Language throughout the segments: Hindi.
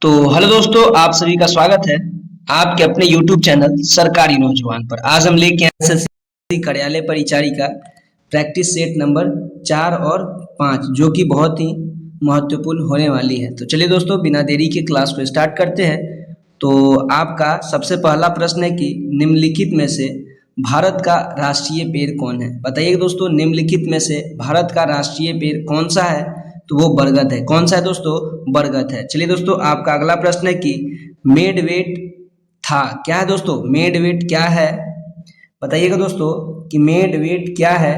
तो हेलो दोस्तों, आप सभी का स्वागत है आपके अपने YouTube चैनल सरकारी नौजवान पर। आज हम लेके आए एसएससी कार्यालय परिचारी का प्रैक्टिस सेट नंबर 4 और 5, जो कि बहुत ही महत्वपूर्ण होने वाली है। तो चलिए दोस्तों, बिना देरी के क्लास को स्टार्ट करते हैं। तो आपका सबसे पहला प्रश्न है कि निम्नलिखित में से भारत का राष्ट्रीय पेड़ कौन है? बताइए दोस्तों, निम्नलिखित में से भारत का राष्ट्रीय पेड़ कौन सा है? तो वो बरगद है। कौन सा है दोस्तों? बरगद है। चलिए दोस्तों, आपका अगला प्रश्न है कि मेडवेट था क्या है दोस्तों? मेडवेट क्या है? बताइएगा दोस्तों कि मेडवेट क्या है?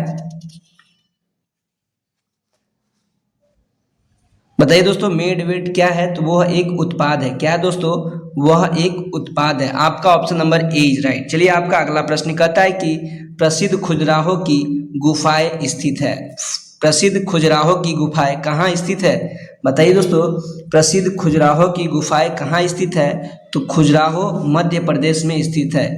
बताइए दोस्तों, मेडवेट क्या है? तो वह एक उत्पाद है। क्या है दोस्तों? वह एक उत्पाद है। आपका option number A is right. चलिए, आपका अगला प्रश्न कहता है कि प्रसिद्ध खजुराहो की गुफाएं स्थित है। प्रसिद्ध खजुराहो की गुफाएं कहाँ स्थित है? बताइए दोस्तों, प्रसिद्ध खजुराहो की गुफाएं कहाँ स्थित है? तो खजुराहो मध्य प्रदेश में स्थित है।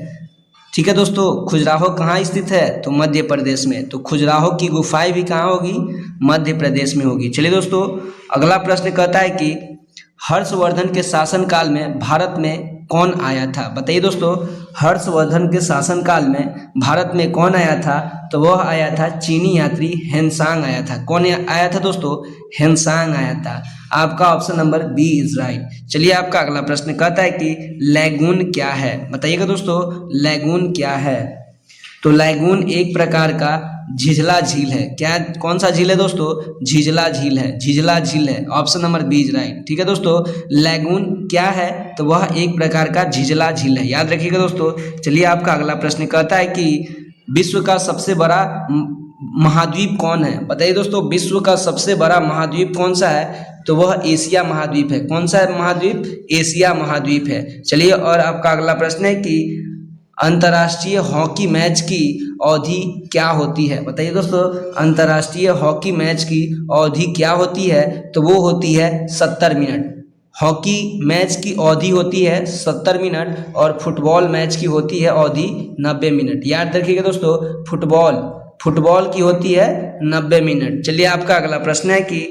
ठीक है दोस्तों, खजुराहो कहाँ स्थित है? तो मध्य प्रदेश में। तो खजुराहो की गुफाएं भी कहाँ होगी? मध्य प्रदेश में होगी। चलिए दोस्तों, अगला प्रश्न कहता है कि हर्षवर्धन के शासनकाल में भारत में कौन आया था? बताइए दोस्तों, हर्षवर्धन के शासनकाल में भारत में कौन आया था? तो वह आया था चीनी यात्री हेनसांग आया था। कौन आया था दोस्तों? हेनसांग आया था। आपका option number B is right. चलिए, आपका अगला प्रश्न कहता है कि लैगून क्या है? बताइएगा दोस्तों, लैगून क्या है? तो लैगून एक प्रकार का झिझला झील है। क्या? कौन सा झील है दोस्तों? झिझला झील है। झिझला झील है। Option number B is right. ठीक है दोस्तों, लैगून क्या है? तो वह एक प्रकार का झिझला झील है। याद रखिएगा दोस्तों। चलिए, आपका अगला प्रश्न कहता है कि विश्व का सबसे बड़ा महाद्वीप कौन है? बताइए दोस्तों, विश्व का सबसे बड़ा महाद्वीप कौन सा है? तो वह एशिया महाद्वीप है। कौन सा है महाद्वीप? एशिया महाद्वीप है। चलिए, और आपका अगला प्रश्न है कि अंतर्राष्ट्रीय हॉकी मैच की अवधि क्या होती है? बताइए दोस्तों, अंतर्राष्ट्रीय हॉकी मैच की अवधि क्या होती है? तो वो होती है 70 मिनट। हॉकी मैच की अवधि होती है 70 मिनट और फुटबॉल मैच की होती है अवधि 90 मिनट। याद रखिएगा दोस्तों, फुटबॉल फुटबॉल की होती है 90 मिनट। चलिए, आपका अगला प्रश्न है कि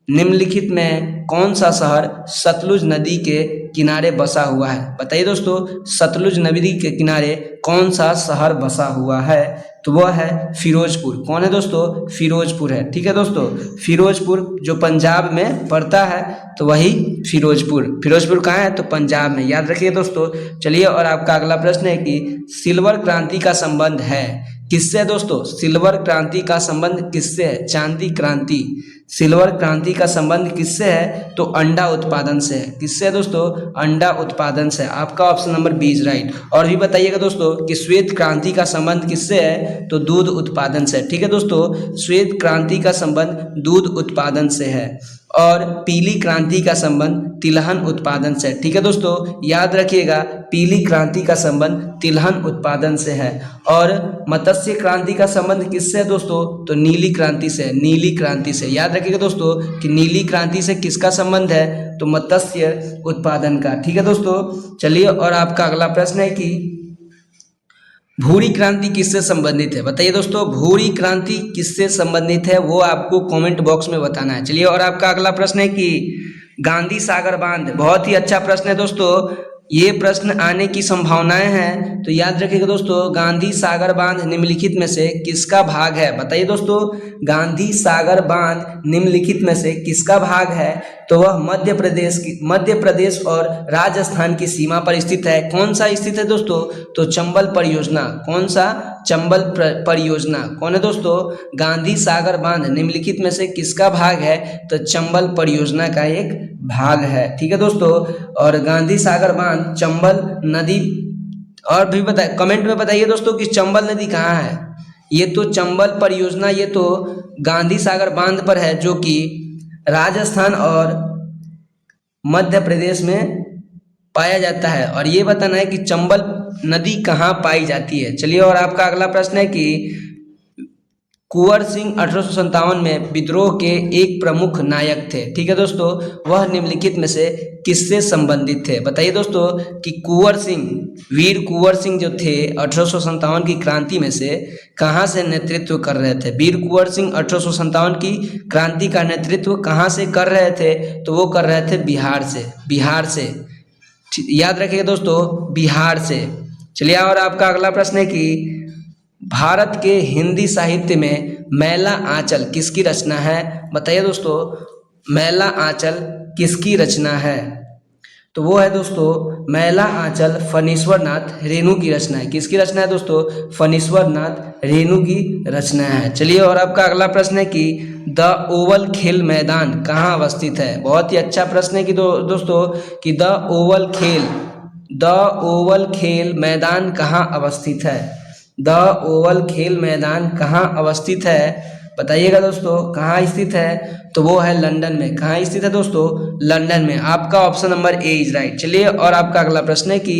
निम्नलिखित में कौन सा शहर सतलुज नदी के किनारे बसा हुआ है? बताइए दोस्तों, सतलुज नदी के किनारे कौन सा शहर बसा हुआ है? तो वह है फिरोजपुर। कौन है दोस्तों? फिरोजपुर है। ठीक है दोस्तों, फिरोजपुर जो पंजाब में पड़ता है, तो वही फिरोजपुर। फिरोजपुर कहाँ है? तो पंजाब में। याद रखिए दोस्तों। चलिए, और आपका अगला प्रश्न है कि सिल्वर क्रांति का संबंध है किससे दोस्तों? सिल्वर क्रांति का संबंध किससे है? चांदी क्रांति। सिल्वर क्रांति का संबंध किससे है? तो अंडा उत्पादन से है। किससे है दोस्तों? अंडा उत्पादन से। आपका option number B is right. और भी बताइएगा दोस्तों कि श्वेत क्रांति का संबंध किससे है? तो दूध उत्पादन से। ठीक है दोस्तों, श्वेत क्रांति का संबंध दूध उत्पादन से है और पीली क्रांति का संबंध तिलहन उत्पादन से। ठीक है दोस्तों, याद रखिएगा, पीली क्रांति का संबंध तिलहन उत्पादन से है। और मत्स्य क्रांति का संबंध किससे है दोस्तों? तो नीली क्रांति से। नीली क्रांति से। याद रखिएगा दोस्तों कि नीली क्रांति से किसका संबंध है? तो मत्स्य उत्पादन का। ठीक है दोस्तों, चलिए, और आपका अगला प्रश्न है कि भूरी क्रांति किससे संबंधित है? बताइए दोस्तों, भूरी क्रांति किससे संबंधित है? वो आपको कमेंट बॉक्स में बताना है। चलिए, और आपका अगला प्रश्न है कि गांधी सागर बांध। बहुत ही अच्छा प्रश्न है दोस्तों, ये प्रश्न आने की संभावनाएं हैं। तो याद रखिएगा दोस्तों, गांधी सागर बांध निम्नलिखित में से किसका भाग है? बताइए दोस्तों, गांधी सागर बांध निम्नलिखित में से किसका भाग है? तो वह मध्य प्रदेश और राजस्थान की सीमा पर स्थित है। कौन सा स्थित है दोस्तों? तो चंबल परियोजना। कौन सा? चंबल परियोजना। कौन है दोस्तों? गांधी सागर बांध निम्नलिखित में से किसका भाग है? तो चंबल परियोजना का एक भाग है। ठीक है दोस्तों, और गांधी सागर बांध चंबल नदी। और भी बताइए, कमेंट में बताइए दोस्तों कि चंबल नदी कहाँ है? ये तो चंबल परियोजना, ये तो गांधी सागर बांध पर है, जो कि राजस्थान और मध्य प्रदेश में पाया जाता है। और ये बताना है कि चंबल नदी कहाँ पाई जाती है। चलिए, और आपका अगला प्रश्न है कि कुंवर सिंह 1857 में विद्रोह के एक प्रमुख नायक थे। ठीक है दोस्तों, वह निम्नलिखित में से किससे संबंधित थे? बताइए दोस्तों कि कुंवर सिंह, वीर कुंवर सिंह जो थे 1857 की क्रांति में से कहाँ से नेतृत्व कर रहे थे? वीर कुंवर सिंह 1857 की क्रांति का नेतृत्व कहाँ से कर रहे थे? तो वो कर रहे थे बिहार से। बिहार से, याद रखिएगा दोस्तों, बिहार से। चलिए, और आपका अगला प्रश्न है कि भारत के हिंदी साहित्य में मैला आंचल किसकी रचना है? बताइए दोस्तों, मैला आंचल किसकी रचना है? तो वो है दोस्तों, मैला आंचल फणीश्वर नाथ रेणु की रचना है। किसकी रचना है दोस्तों? फणीश्वर नाथ रेणु की रचना है। चलिए, और आपका अगला प्रश्न है कि द ओवल खेल मैदान कहाँ अवस्थित है? बहुत ही अच्छा प्रश्न है कि दोस्तों कि द ओवल खेल मैदान कहाँ अवस्थित है? द ओवल खेल मैदान कहाँ अवस्थित है? बताइएगा दोस्तों, कहाँ स्थित है? तो वो है लंदन में। कहाँ स्थित है दोस्तों? लंदन में। आपका option number A is right. चलिए, और आपका अगला प्रश्न है कि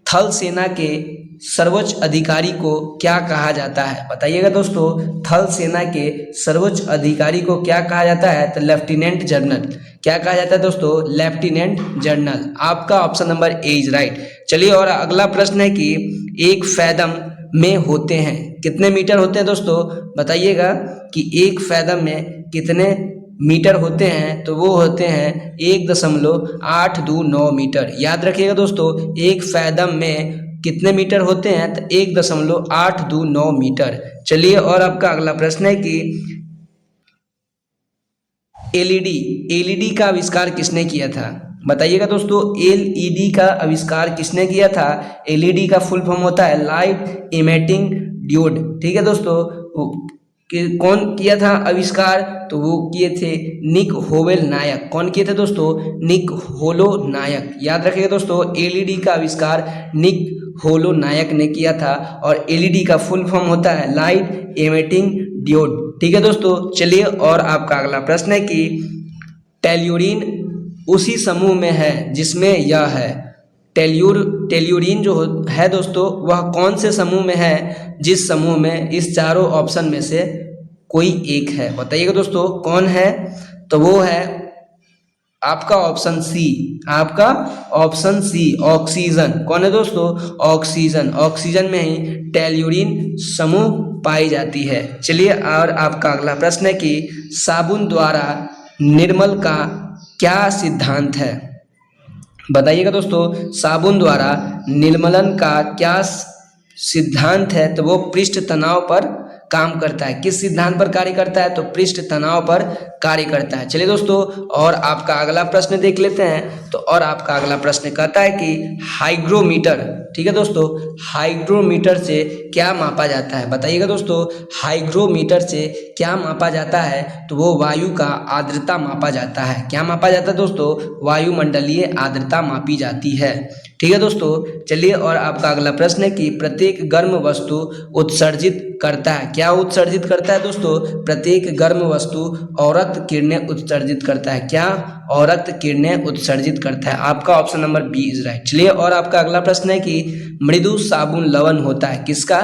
थल सेना के सर्वोच्च अधिकारी को क्या कहा जाता है? बताइएगा दोस्तों, थल सेना के सर्वोच्च अधिकारी को क्या कहा जाता है? तो लेफ्टिनेंट जनरल। क्या कहा जाता है दोस्तों? Lieutenant general. आपका option number A is right. चलिए, और अगला प्रश्न है कि एक फैदम में होते हैं कितने मीटर होते हैं दोस्तों? बताइएगा कि एक फैदम में कितने मीटर होते हैं? तो वो होते हैं 1.829 मीटर। याद रखिएगा दोस्तों, एक फैदम में कितने मीटर होते हैं? तो 1.829 मीटर। चलिए, और आपका अगला प्रश्न है कि एलईडी का आविष्कार किसने किया था? बताइएगा दोस्तों, एलईडी का आविष्कार किसने किया था? एलईडी का फुल फॉर्म होता है लाइट इमिटिंग डियोड। ठीक है दोस्तों, कौन किया था आविष्कार? तो वो किए थे निक होवेल नायक। कौन किए थे दोस्तों? निक होलो नायक। याद रखिएगा दोस्तों, एलईडी का आविष्कार निक होलो नायक ने किया था, और एलईडी का फुल फॉर्म होता है लाइट इमिटिंग डियोड। ठीक है दोस्तों, चलिए, और आपका अगला प्रश्न है कि टेल्यूरिन उसी समूह में है जिसमें यह है। टेल्यूरिन जो है दोस्तों, वह कौन से समूह में है? जिस समूह में इस चारों ऑप्शन में से कोई एक है। बताइएगा दोस्तों, कौन है? तो वो है आपका ऑप्शन सी। आपका ऑप्शन सी, ऑक्सीजन। कौन है दोस्तों? ऑक्सीजन। ऑक्सीजन में ही टेल्यूरिन समूह पाई जाती है। चलिए, और आपका अगला प्रश्न है कि साबुन द्वारा निर्मल का क्या सिद्धांत है? बताइएगा दोस्तों, साबुन द्वारा निर्मलन का क्या सिद्धांत है? तो वो पृष्ठ तनाव पर काम करता है। किस सिद्धांत पर कार्य करता है? तो पृष्ठ तनाव पर कार्य करता है। चलिए दोस्तों, और आपका अगला प्रश्न देख लेते हैं। तो और आपका अगला प्रश्न कहता है कि हाइग्रोमीटर, ठीक है दोस्तों, हाइग्रोमीटर से क्या मापा जाता है? बताइएगा दोस्तों, हाइग्रोमीटर से क्या मापा जाता है? तो वो वायु का आर्द्रता मापा जाता है। क्या मापा जाता है दोस्तों? वायुमंडलीय आर्द्रता मापी जाती है। ठीक है दोस्तों, चलिए, और आपका अगला प्रश्न है कि प्रत्येक गर्म वस्तु उत्सर्जित करता है। क्या उत्सर्जित करता है दोस्तों? प्रत्येक गर्म वस्तु औरक्त किरणें उत्सर्जित करता है। क्या? औरक्त किरणें उत्सर्जित करता है। आपका option number B is right. चलिए, और आपका अगला प्रश्न है कि मृदु साबुन लवण होता है किसका?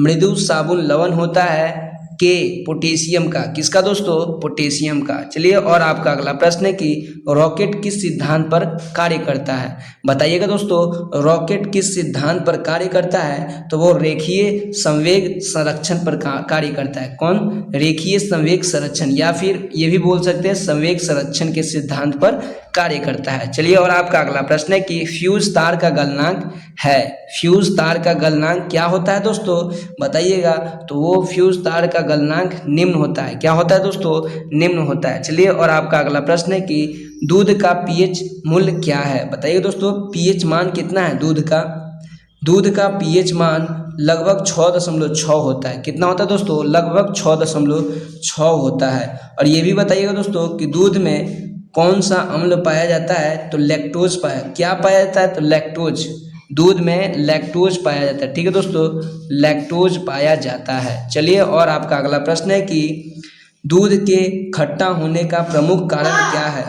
मृदु साबुन लवण होता है के पोटेशियम का। किसका दोस्तों? पोटेशियम का। चलिए, और आपका अगला प्रश्न है कि रॉकेट किस सिद्धांत पर कार्य करता है? बताइएगा दोस्तों, रॉकेट किस सिद्धांत पर कार्य करता है? तो वो रेखीय संवेग संरक्षण पर कार्य करता है। कौन? रेखीय संवेग संरक्षण, या फिर ये भी बोल सकते हैं संवेग संरक्षण के सिद्धांत पर कार्य करता है। चलिए, और आपका अगला प्रश्न है कि फ्यूज तार का गलनांक है। फ्यूज तार का गलनांक क्या होता है दोस्तों? बताइएगा। तो वो फ्यूज तार का गलनांक निम्न होता है। क्या होता है दोस्तों? निम्न होता है। चलिए, और आपका अगला प्रश्न है कि दूध का पीएच मूल्य क्या है? बताइए दोस्तों, पीएच मान कितना है दूध का? दूध का पीएच मान लगभग 6.6 होता है। कितना होता है दोस्तों? लगभग 6.6 होता है। और ये भी बताइएगा दोस्तों कि दूध में कौन सा अम्ल पाया जाता है? तो लैक्टोज क्या पाया जाता है? तो लैक्टोज। दूध में लैक्टोज पाया जाता है। ठीक है दोस्तों, लैक्टोज पाया जाता है। चलिए, और आपका अगला प्रश्न है कि दूध के खट्टा होने का प्रमुख कारण क्या है?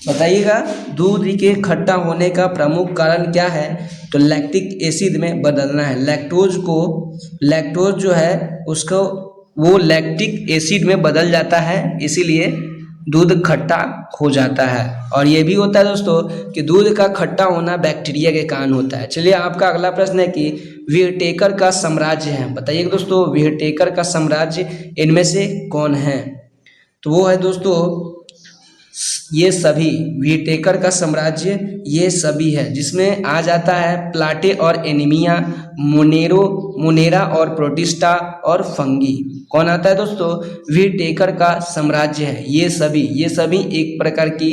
बताइएगा। दूध के खट्टा होने का प्रमुख कारण क्या है? तो लैक्टिक एसिड में बदलना है। लैक्टोज जो है उसको वो लैक्टिक एसिड में बदल जाता है, इसीलिए दूध खट्टा हो जाता है। और ये भी होता है दोस्तों कि दूध का खट्टा होना बैक्टीरिया के कारण होता है। चलिए आपका अगला प्रश्न है कि व्हिटेकर का साम्राज्य है। बताइए दोस्तों, व्हिटेकर का साम्राज्य इनमें से कौन है? तो वो है दोस्तों ये सभी, व्हिटेकर का साम्राज्य ये सभी है, जिसमें आ जाता है प्लाटे और एनीमिया, मोनेरा और प्रोटिस्टा और फंगी। कौन आता है दोस्तों? व्हिटेकर का साम्राज्य है। ये सभी एक प्रकार की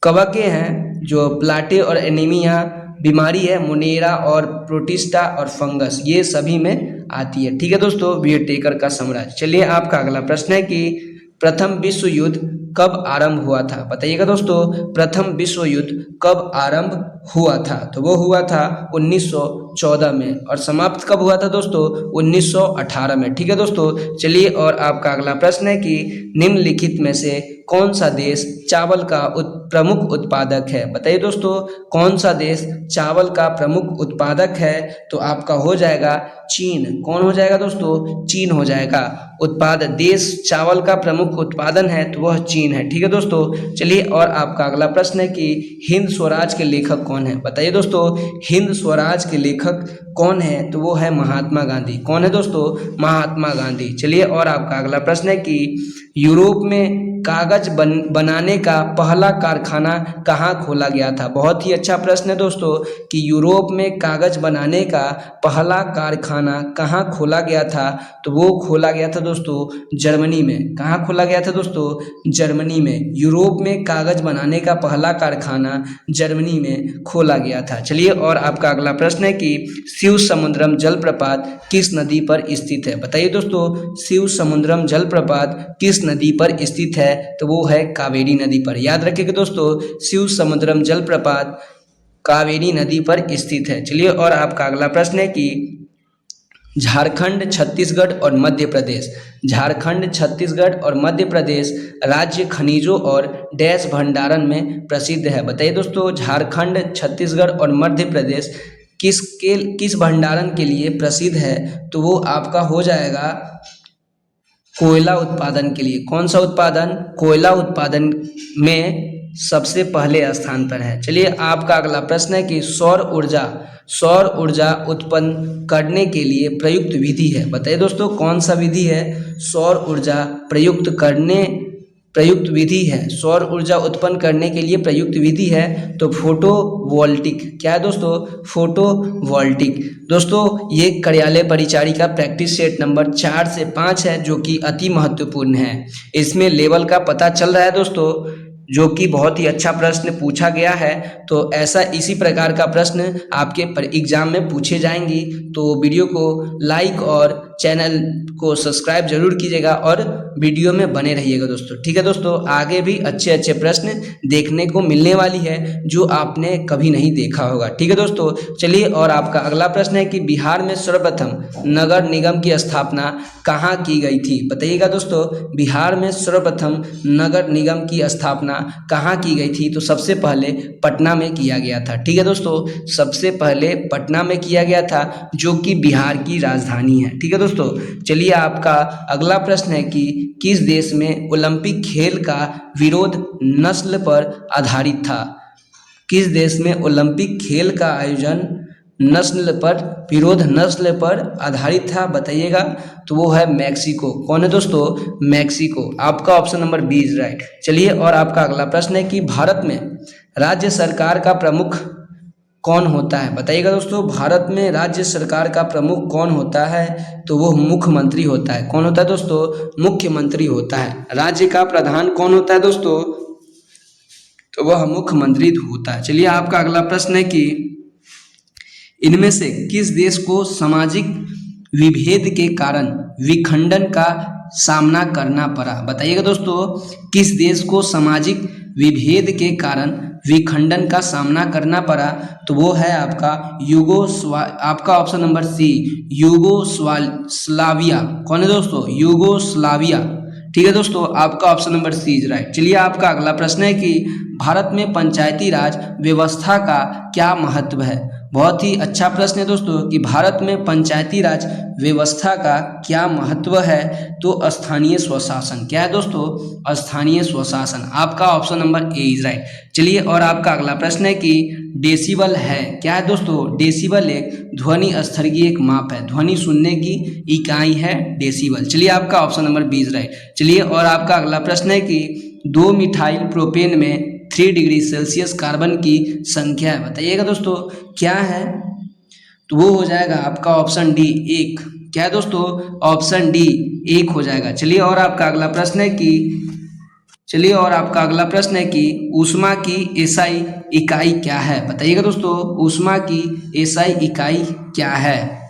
कवकें हैं जो प्लाटे और एनीमिया बीमारी है, मोनेरा और प्रोटिस्टा और फंगस, ये सभी में आती है। ठीक है दोस्तों, व्हिटेकर का साम्राज्य। चलिए आपका अगला प्रश्न है कि प्रथम विश्व युद्ध कब आरंभ हुआ था? बताइएगा दोस्तों, प्रथम विश्व युद्ध कब आरंभ हुआ था? तो वो हुआ था 1914 में। और समाप्त कब हुआ था दोस्तों? 1918 में। ठीक है दोस्तों, चलिए और आपका अगला प्रश्न है कि निम्नलिखित में से कौन सा देश चावल का प्रमुख उत्पादक है? बताइए दोस्तों, कौन सा देश चावल का प्रमुख उत्पादक है? तो आपका हो जाएगा चीन। कौन हो जाएगा दोस्तों? चीन हो जाएगा। देश चावल का प्रमुख उत्पादन है तो वह चीन है। ठीक है दोस्तों, चलिए और आपका अगला प्रश्न है कि हिंद स्वराज के लेखक कौन है? बताइए दोस्तों, हिंद स्वराज के लेखक कौन है? तो वो है महात्मा गांधी। कौन है दोस्तों? महात्मा गांधी। चलिए और आपका अगला प्रश्न है कि यूरोप में कागज बनाने का पहला कारखाना कहाँ खोला गया था? बहुत ही अच्छा प्रश्न है दोस्तों कि यूरोप में कागज बनाने का पहला कारखाना कहाँ खोला गया था? तो वो खोला गया था दोस्तों जर्मनी में। कहाँ खोला गया था दोस्तों? जर्मनी में। यूरोप में कागज बनाने का पहला कारखाना जर्मनी में खोला गया था। चलिए और आपका अगला प्रश्न है कि शिव समुद्रम जलप्रपात किस नदी पर स्थित है? बताइए दोस्तों, शिव समुद्रम जलप्रपात किस नदी पर स्थित है? तो वो है कावेरी नदी पर। याद रखिएगा दोस्तों, शिव समुद्रम जलप्रपात कावेरी नदी पर स्थित है। चलिए और आपका अगला प्रश्न है कि झारखंड, छत्तीसगढ़ और मध्य प्रदेश राज्य खनिजों और डैश भंडारण में प्रसिद्ध है। बताइए दोस्तों, झारखंड, छत्तीसगढ़ और मध्य प्रदेश किस भंडारण के लिए प्रसिद्ध है? तो वो आपका हो जाएगा कोयला उत्पादन के लिए। कौन सा उत्पादन? कोयला उत्पादन में सबसे पहले स्थान पर है। चलिए आपका अगला प्रश्न है कि सौर ऊर्जा उत्पन्न करने के लिए प्रयुक्त विधि है। बताइए दोस्तों, कौन सा विधि है? सौर ऊर्जा प्रयुक्त विधि है। सौर ऊर्जा उत्पन्न करने के लिए प्रयुक्त विधि है तो फोटोवोल्टिक। क्या है दोस्तों? फोटोवोल्टिक। दोस्तों ये कार्यालय परिचारिका प्रैक्टिस सेट नंबर 4 से 5 है जो कि अति महत्वपूर्ण है। इसमें लेवल का पता चल रहा है दोस्तों, जो कि बहुत ही अच्छा प्रश्न पूछा गया है। तो ऐसा इसी प्रकार का प्रश्न आपके एग्जाम में पूछे जाएंगी। तो वीडियो को लाइक और चैनल को सब्सक्राइब जरूर कीजिएगा और वीडियो में बने रहिएगा दोस्तों। ठीक है दोस्तों, आगे भी अच्छे प्रश्न देखने को मिलने वाली है जो आपने कभी नहीं देखा होगा। ठीक है दोस्तों, चलिए और आपका अगला प्रश्न है कि बिहार में सर्वप्रथम नगर निगम की स्थापना कहाँ की गई थी? बताइएगा दोस्तों, बिहार में सर्वप्रथम नगर निगम की स्थापना कहाँ की गई थी? तो सबसे पहले पटना में किया गया था। ठीक है दोस्तों, सबसे पहले पटना में किया गया था जो कि बिहार की राजधानी है। ठीक है दोस्तों, चलिए आपका अगला प्रश्न है कि किस देश में ओलंपिक खेल का विरोध नस्ल पर आधारित था? किस देश में ओलंपिक खेल का आयोजन विरोध नस्ल पर आधारित था? बताइएगा। तो वो है मैक्सिको। कौन है दोस्तों? मैक्सिको। आपका option number B is right. चलिए और आपका अगला प्रश्न है कि भारत में राज्य सरकार का प्रमुख कौन होता है? बताइएगा दोस्तों, भारत में राज्य सरकार का प्रमुख कौन होता है? तो वो मुख्यमंत्री होता है। कौन होता है दोस्तों? मुख्यमंत्री होता है। राज्य का प्रधान कौन होता है दोस्तों? तो वह मुख्यमंत्री होता है। चलिए आपका अगला प्रश्न है कि इनमें से किस देश को सामाजिक विभेद के कारण विखंडन का सामना करना पड़ा? बताइएगा दोस्तों, किस देश को सामाजिक विभेद के कारण विखंडन का सामना करना पड़ा? तो वो है आपका आपका ऑप्शन नंबर सी, यूगोस्लाविया। कौन है दोस्तों? यूगोस्लाविया। ठीक है दोस्तों, आपका option number C is right. चलिए आपका अगला प्रश्न है कि भारत में पंचायती राज व्यवस्था का क्या महत्व है। बहुत ही अच्छा प्रश्न है दोस्तों कि भारत में पंचायती राज व्यवस्था का क्या महत्व है। तो स्थानीय स्वशासन क्या है दोस्तों, स्थानीय स्वशासन। आपका option number A is right. चलिए और आपका अगला प्रश्न है कि डेसिबल है क्या है दोस्तों। डेसिबल एक ध्वनि स्तर की एक माप है, ध्वनि सुनने की इकाई है डेसिबल। चलिए आपका option number B is right. चलिए और आपका अगला प्रश्न है कि 2 मिथाइल प्रोपेन में 3 डिग्री सेल्सियस कार्बन की संख्या है, बताइएगा दोस्तों क्या है। तो वो हो जाएगा आपका ऑप्शन डी 1। क्या है दोस्तों, ऑप्शन डी 1 हो जाएगा। चलिए और आपका अगला प्रश्न है कि ऊष्मा की एसआई इकाई क्या है, बताइएगा दोस्तों ऊष्मा की एसआई इकाई क्या है।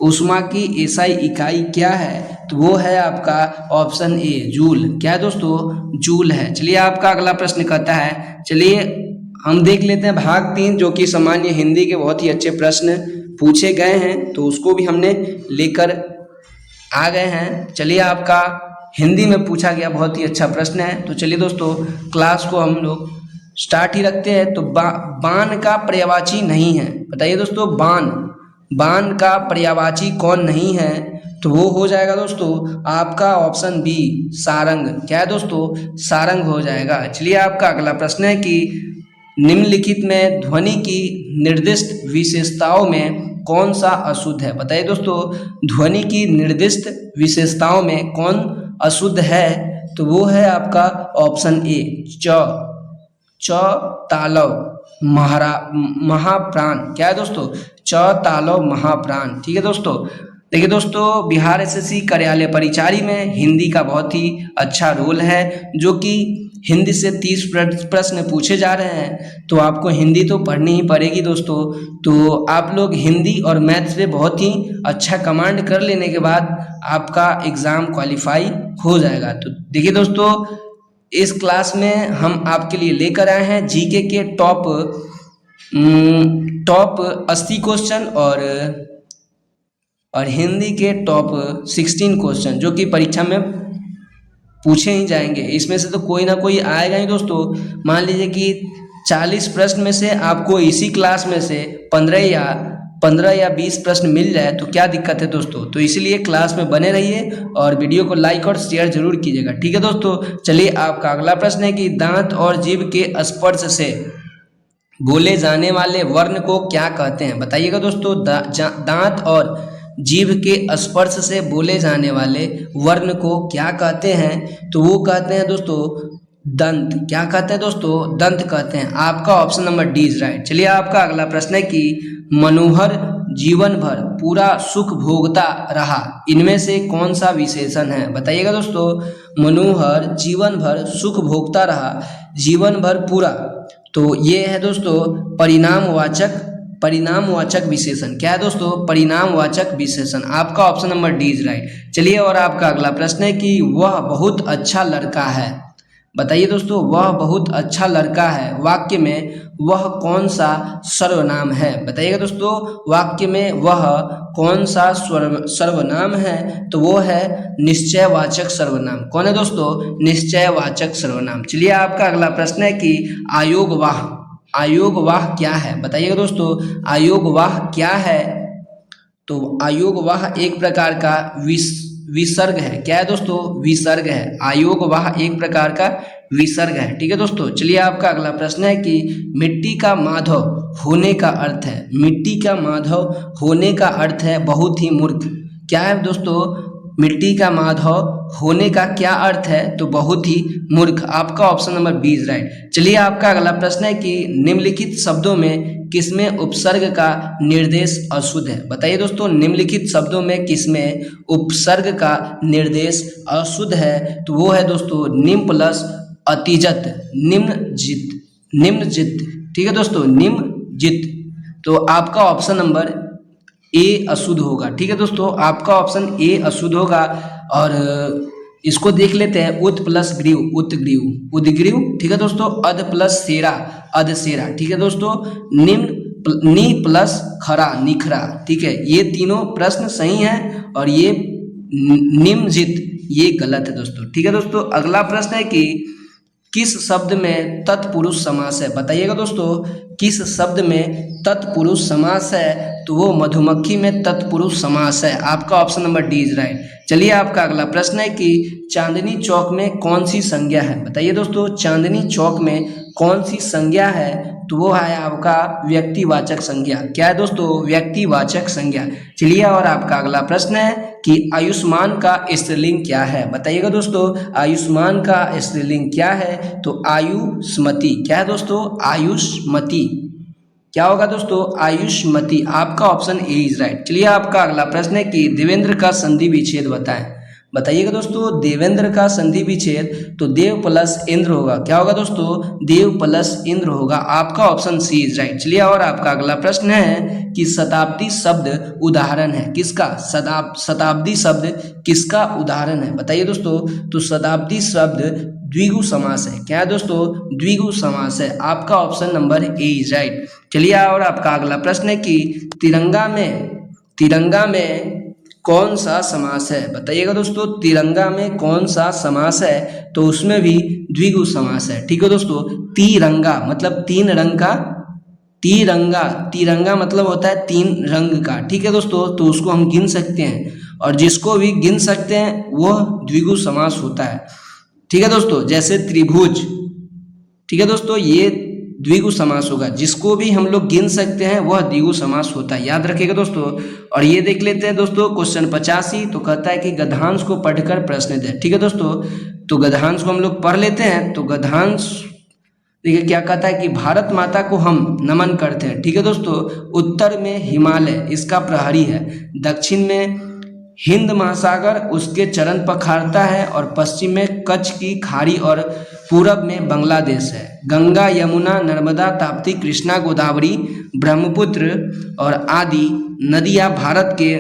ऊष्मा की एसआई इकाई क्या है, तो वो है आपका ऑप्शन ए जूल। क्या है दोस्तों, जूल है। चलिए आपका अगला प्रश्न कहता है, चलिए हम देख लेते हैं भाग 3 जो कि सामान्य हिंदी के बहुत ही अच्छे प्रश्न पूछे गए हैं, तो उसको भी हमने लेकर आ गए हैं। चलिए आपका हिंदी में पूछा गया बहुत ही अच्छा प्रश्न है। तो चलिए दोस्तों क्लास को हम लोग स्टार्ट ही रखते हैं। तो बाण का पर्यायवाची नहीं है, बताइए दोस्तों बाण का पर्यायवाची कौन नहीं है। तो वो हो जाएगा दोस्तों आपका ऑप्शन बी सारंग। क्या है दोस्तों, सारंग हो जाएगा। चलिए आपका अगला प्रश्न है कि निम्नलिखित में ध्वनि की निर्दिष्ट विशेषताओं में कौन सा अशुद्ध है, बताइए दोस्तों ध्वनि की निर्दिष्ट विशेषताओं में कौन अशुद्ध है। तो वो है आपका ऑप्शन ए च तालव महाप्राण। क्या है दोस्तों, च तालव महाप्राण। ठीक है दोस्तों, देखिए दोस्तों बिहार एसएससी कार्यालय परिचारी में हिंदी का बहुत ही अच्छा रोल है, जो कि हिंदी से 30 प्रश्न पूछे जा रहे हैं। तो आपको हिंदी तो पढ़नी ही पड़ेगी दोस्तों। तो आप लोग हिंदी और मैथ्स पे बहुत ही अच्छा कमांड कर लेने के बाद आपका एग्ज़ाम क्वालिफाई हो जाएगा। तो देखिए दोस्तों इस क्लास में हम आपके लिए लेकर आए हैं जीके के टॉप 80 क्वेश्चन और हिंदी के टॉप 16 क्वेश्चन जो कि परीक्षा में पूछे ही जाएंगे। इसमें से तो कोई ना कोई आएगा ही दोस्तों। मान लीजिए कि 40 प्रश्न में से आपको इसी क्लास में से 15 या 20 प्रश्न मिल जाए तो क्या दिक्कत है दोस्तों। तो इसीलिए क्लास में बने रहिए और वीडियो को लाइक और शेयर जरूर कीजिएगा, ठीक है दोस्तों। चलिए आपका अगला प्रश्न है कि दांत और जीभ के स्पर्श से बोले जाने वाले वर्ण को क्या कहते हैं, बताइएगा दोस्तों। दांत और जीभ के स्पर्श से बोले जाने वाले वर्ण को क्या कहते हैं। तो वो कहते हैं दोस्तों दंत। क्या कहते हैं दोस्तों, दंत कहते हैं। आपका option number D is right. चलिए आपका अगला प्रश्न है कि मनोहर जीवन भर पूरा सुख भोगता रहा, इनमें से कौन सा विशेषण है, बताइएगा दोस्तों। मनोहर जीवन भर सुख भोगता रहा, जीवन भर पूरा, तो ये है दोस्तों परिणामवाचक विशेषण। क्या है दोस्तों, परिणामवाचक विशेषण। आपका option number D is right. चलिए और आपका अगला प्रश्न है कि वह बहुत अच्छा लड़का है, बताइए दोस्तों वह बहुत अच्छा लड़का है वाक्य में वह कौन सा सर्वनाम है, बताइएगा दोस्तों वाक्य में वह कौन सा सर्वनाम है। तो वो है निश्चयवाचक सर्वनाम। कौन है दोस्तों, निश्चयवाचक सर्वनाम। चलिए आपका अगला प्रश्न है कि आयोगवाह क्या है, बताइएगा दोस्तों आयोगवाह क्या है। तो आयोगवाह एक प्रकार का विसर्ग है। क्या है दोस्तों, विसर्ग है। आयोगवाह एक प्रकार का विसर्ग है, ठीक है दोस्तों। चलिए आपका अगला प्रश्न है कि मिट्टी का माधव होने का अर्थ है, मिट्टी का माधव होने का अर्थ है बहुत ही मूर्ख। क्या है दोस्तों, मिट्टी का माधव होने का क्या अर्थ है, तो बहुत ही मूर्ख। आपका option number B is right. चलिए आपका अगला प्रश्न है कि निम्नलिखित शब्दों में किसमें उपसर्ग का निर्देश अशुद्ध है, बताइए दोस्तों निम्नलिखित शब्दों में किसमें उपसर्ग का निर्देश अशुद्ध है। तो वो है दोस्तों निम्न प्लस अतिजत, निम्नजित, ठीक है दोस्तों निम्नजित। तो आपका ऑप्शन नंबर ए अशुद्ध होगा, ठीक है दोस्तों आपका ऑप्शन ए अशुद्ध होगा। और इसको देख लेते हैं उत प्लस ग्रीव, उतग्रीव, उदग्रीव, ठीक है दोस्तों। अध प्लस सेरा, अधसेरा, ठीक है दोस्तों। नी प्लस खरा, निखरा, ठीक है। ये तीनों प्रश्न सही हैं और ये निम्नजित, ये गलत है दोस्तों। ठीक है दोस्तों, अगला प्रश्न है कि किस शब्द में तत्पुरुष समास है? बताइएगा दोस्तों, किस शब्द में तत्पुरुष समास है? तो वो मधुमक्खी में तत्पुरुष समास है। आपका option number D is right. चलिए, आपका अगला प्रश्न है कि चांदनी चौक में कौन सी संज्ञा है? बताइए दोस्तों, चांदनी चौक में कौन सी संज्ञा है? तो वो है आपका व्यक्तिवाचक संज्ञा। क्या है दोस्तों? व्यक्तिवाचक संज्ञा। चलिए, और आपका अगला प्रश्न है कि आयुष्मान का स्त्रीलिंग क्या है? बताइएगा दोस्तों, आयुष्मान का स्त्रीलिंग क्या है? तो आयुष्मती। क्या है दोस्तों? आयुष्मती। क्या होगा दोस्तों? आयुष्मती। आपका ऑप्शन ए इज राइट। चलिए, आपका अगला प्रश्न है कि देवेंद्र का संधि विच्छेद बताएं। बताइएगा दोस्तों, देवेंद्र का संधि विच्छेद तो देव प्लस इंद्र होगा। क्या होगा दोस्तों? देव प्लस इंद्र होगा। आपका ऑप्शन सी इज राइट। चलिए, और आपका अगला प्रश्न है कि शताब्दी शब्द उदाहरण है किसका? शताब्दी शब्द किसका उदाहरण है? बताइए दोस्तों, तो शताब्दी शब्द द्विगु समास है। क्या है दोस्तों? द्विगु समास है। आपका option number A is right. चलिए, और आपका अगला प्रश्न है कि तिरंगा में कौन सा समास है? बताइएगा दोस्तों, तिरंगा में कौन सा समास है? तो उसमें भी द्विगु समास है। ठीक है दोस्तों, तिरंगा मतलब तीन रंग का, तिरंगा मतलब होता है तीन रंग का। ठीक है दोस्तों, तो उसको हम गिन सकते हैं, और जिसको भी गिन सकते हैं वह द्विगु समास होता है। ठीक है दोस्तों, जैसे त्रिभुज। ठीक है दोस्तों, ये द्विगु समास होगा। जिसको भी हम लोग गिन सकते हैं वह द्विगु समास होता है, याद रखिएगा दोस्तों। और ये देख लेते हैं दोस्तों क्वेश्चन 85। तो कहता है कि गद्यांश को पढ़कर प्रश्न दे। ठीक है दोस्तों, तो गद्यांश को हम लोग पढ़ लेते हैं। तो गद्यांश देखिए क्या कहता है कि भारत माता को हम नमन करते हैं। ठीक है दोस्तों, उत्तर में हिमालय इसका प्रहरी है, दक्षिण में हिंद महासागर उसके चरण पखारता है, और पश्चिम में कच्छ की खाड़ी, और पूरब में बांग्लादेश है। गंगा यमुना नर्मदा ताप्ती कृष्णा गोदावरी ब्रह्मपुत्र और आदि नदियां भारत के